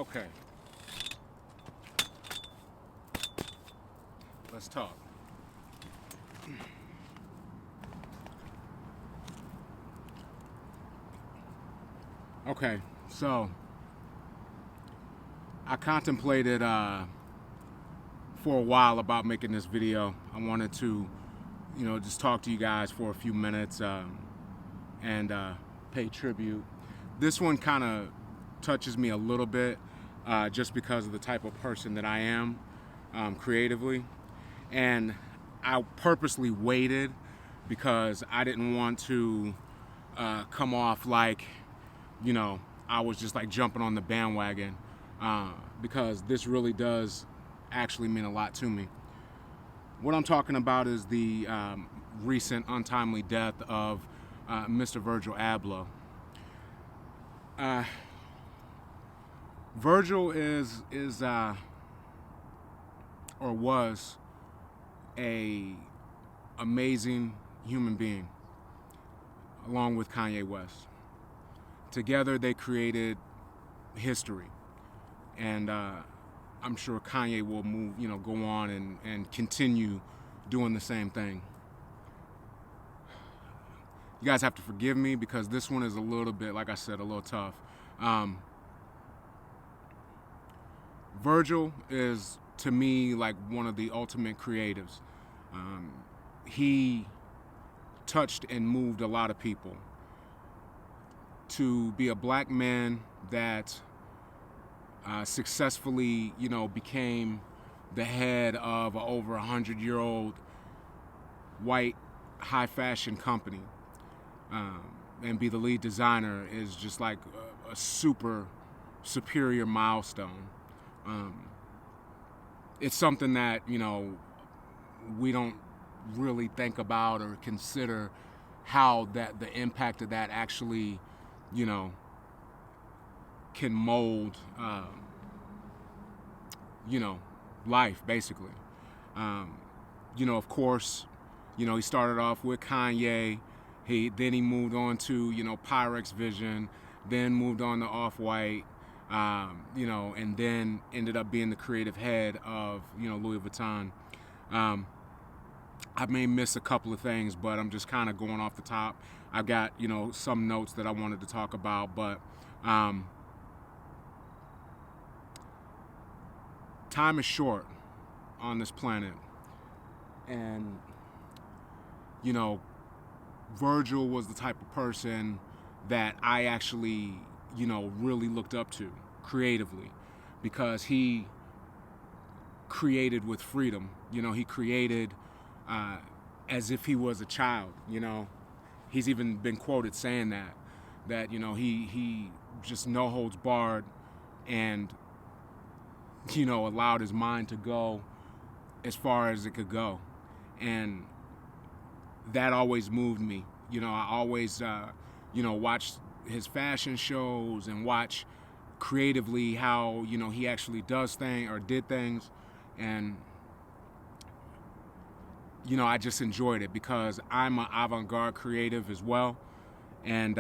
Okay. Let's talk. Okay, so I contemplated for a while about making this video. I wanted to, just talk to you guys for a few minutes and pay tribute. This one kind of touches me a little bit just because of the type of person that I am creatively. And I purposely waited because I didn't want to come off like, I was just like jumping on the bandwagon because this really does actually mean a lot to me. What I'm talking about is the recent untimely death of Mr. Virgil Abloh. Virgil is or was a amazing human being, along with Kanye West. Together they created history, and I'm sure Kanye will go on and continue doing the same thing. You guys have to forgive me because this one is a little bit, like I said, a little tough. Virgil is, to me, like one of the ultimate creatives. He touched and moved a lot of people. To be a black man that successfully, became the head of an over 100-year-old white high fashion company and be the lead designer is just like a super superior milestone. It's something that, we don't really think about or consider how that the impact of that actually, can mold, life, basically. Of course, he started off with Kanye. Then he moved on to, Pyrex Vision, then moved on to Off-White, and then ended up being the creative head of, Louis Vuitton. I may miss a couple of things, but I'm just kind of going off the top. I've got, some notes that I wanted to talk about, but time is short on this planet. And, Virgil was the type of person that I actually, really looked up to creatively because he created with freedom. He created as if he was a child. He's even been quoted saying that he just no holds barred and allowed his mind to go as far as it could go. And that always moved me. I always watched his fashion shows and watch creatively how he actually does things or did things, and I just enjoyed it because I'm an avant-garde creative as well, and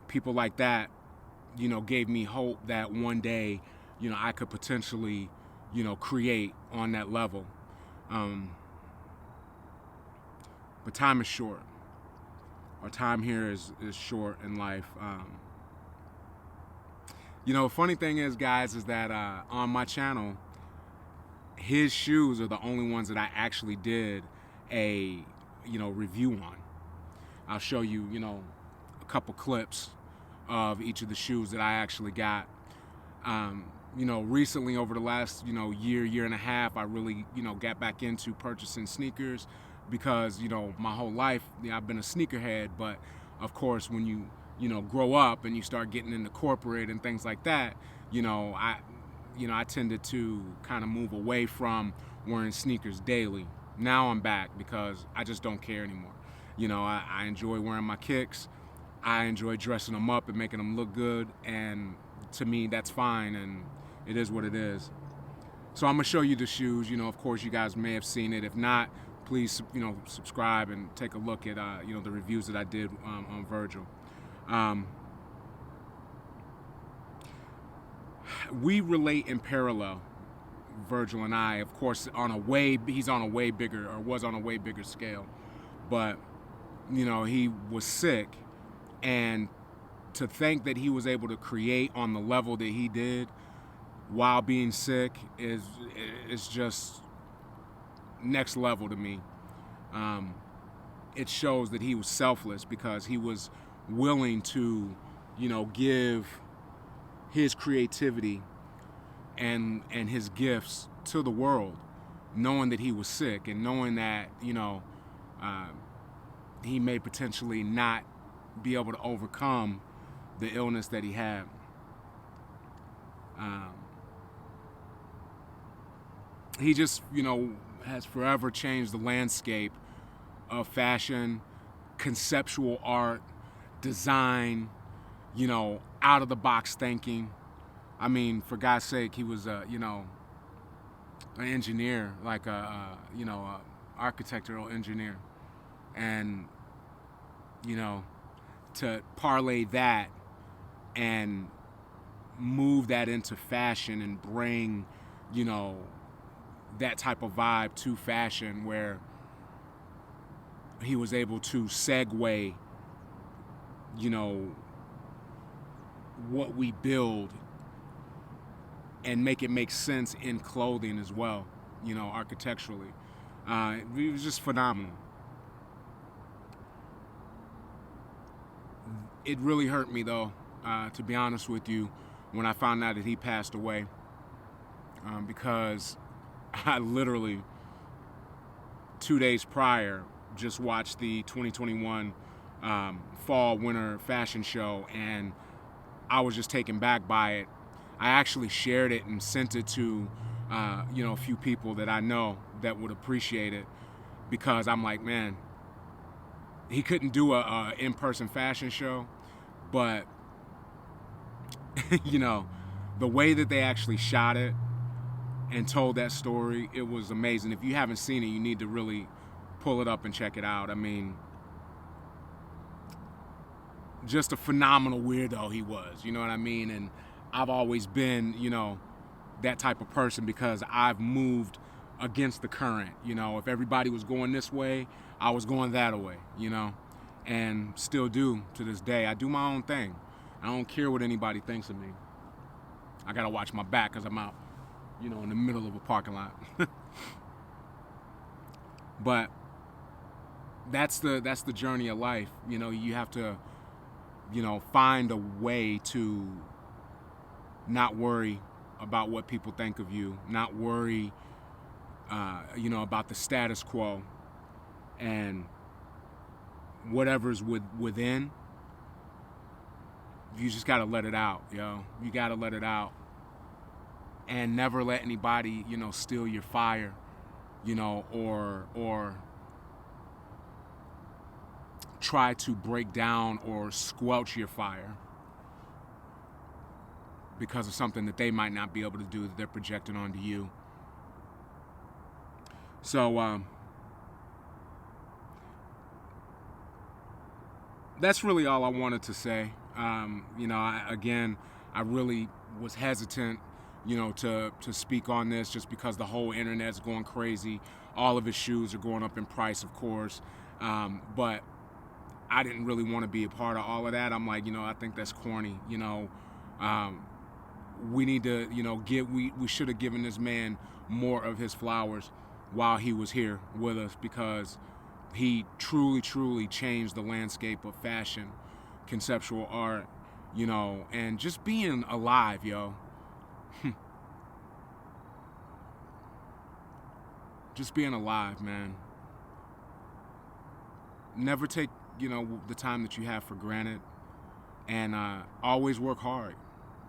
people like that gave me hope that one day I could potentially create on that level. But time is short. Our time here is short in life. Funny thing is, guys, is that on my channel, his shoes are the only ones that I actually did a review on. I'll show you a couple clips of each of the shoes that I actually got. Recently over the last year and a half, I really got back into purchasing sneakers because my whole life I've been a sneakerhead. But of course, when you grow up and you start getting into corporate and things like that, I tended to kind of move away from wearing sneakers daily. Now I'm back because I just don't care anymore. I enjoy wearing my kicks. I enjoy dressing them up and making them look good, and to me that's fine, and it is what it is. So I'm gonna show you the shoes. Of course you guys may have seen it. If not, please subscribe and take a look at the reviews that I did on Virgil. we relate in parallel, Virgil and I. Of course, he's on a way bigger, or was on a way bigger scale. But, he was sick, and to think that he was able to create on the level that he did while being sick is just next level to me. It shows that he was selfless, because he was willing to, give his creativity and his gifts to the world, knowing that he was sick and knowing that, he may potentially not be able to overcome the illness that he had. He just, has forever changed the landscape of fashion, conceptual art, design, out of the box thinking. I mean, for God's sake, he was, an engineer, like a architectural engineer. And, to parlay that and move that into fashion and bring, that type of vibe to fashion, where he was able to segue, what we build and make it make sense in clothing as well, architecturally. It was just phenomenal. It really hurt me, though, to be honest with you, when I found out that he passed away, because I literally 2 days prior just watched the 2021 fall winter fashion show, and I was just taken back by it. I actually shared it and sent it to a few people that I know that would appreciate it, because I'm like, man, he couldn't do a in-person fashion show, but the way that they actually shot it and told that story, it was amazing. If you haven't seen it, you need to really pull it up and check it out. I mean, just a phenomenal weirdo he was, you know what I mean? And I've always been, that type of person, because I've moved against the current. If everybody was going this way, I was going that way, and still do to this day. I do my own thing. I don't care what anybody thinks of me. I gotta watch my back, because I'm out, in the middle of a parking lot. But that's the journey of life. You have to, find a way to not worry about what people think of you, not worry, about the status quo, and whatever's within. You just gotta let it out, yo. You gotta let it out, and never let anybody, steal your fire, or try to break down or squelch your fire because of something that they might not be able to do, that they're projecting onto you. So that's really all I wanted to say. I really was hesitant, to speak on this, just because the whole internet's going crazy. All of his shoes are going up in price, of course. But I didn't really want to be a part of all of that. I'm like, I think that's corny. We need to, we should have given this man more of his flowers while he was here with us, because he truly, truly changed the landscape of fashion, conceptual art, and just being alive, yo. Just being alive, man. Never take, the time that you have for granted, and always work hard.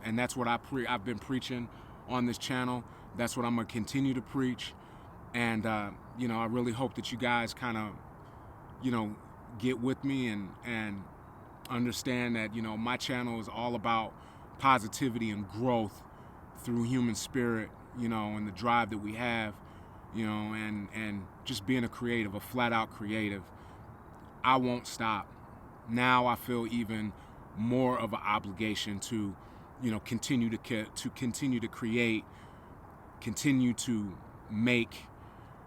And that's what I've been preaching on this channel. That's what I'm going to continue to preach. And, I really hope that you guys kind of, get with me and understand that, my channel is all about positivity and growth through human spirit, and the drive that we have, and just being a creative, a flat out creative. I won't stop. Now I feel even more of an obligation to, continue to continue to create, continue to make,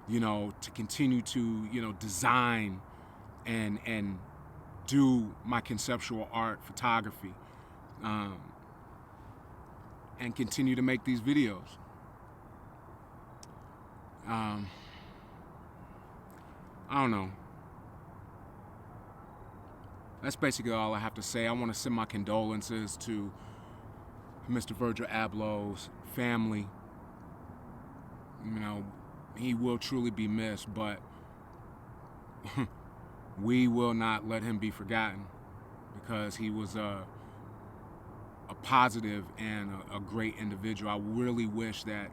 to continue to design and do my conceptual art photography, and continue to make these videos. I don't know. That's basically all I have to say. I want to send my condolences to Mr. Virgil Abloh's family. He will truly be missed, but we will not let him be forgotten, because he was a positive and a great individual. I really wish that,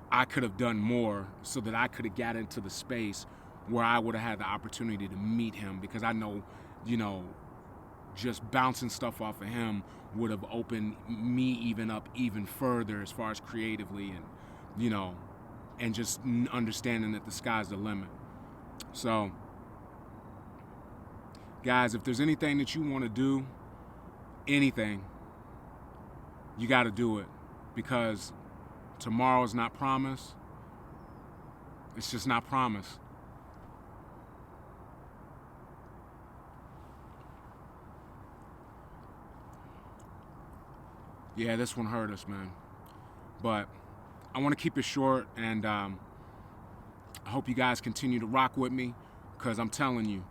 I could have done more so that I could have got into the space where I would have had the opportunity to meet him, because I know, just bouncing stuff off of him would have opened me even further as far as creatively, and, and just understanding that the sky's the limit. So, guys, if there's anything that you want to do, anything, you got to do it, because tomorrow is not promised. It's just not promised. Yeah, this one hurt us, man. But I want to keep it short, and I hope you guys continue to rock with me, because I'm telling you,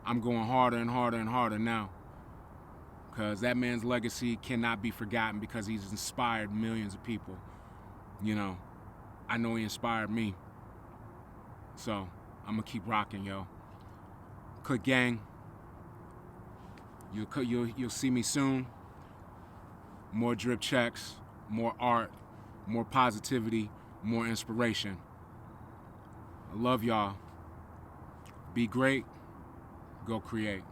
I'm going harder and harder and harder now, because that man's legacy cannot be forgotten, because he's inspired millions of people. I know he inspired me. So I'm going to keep rocking, yo. Click gang. You'll see me soon. More drip checks, more art, more positivity, more inspiration. I love y'all. Be great. Go create.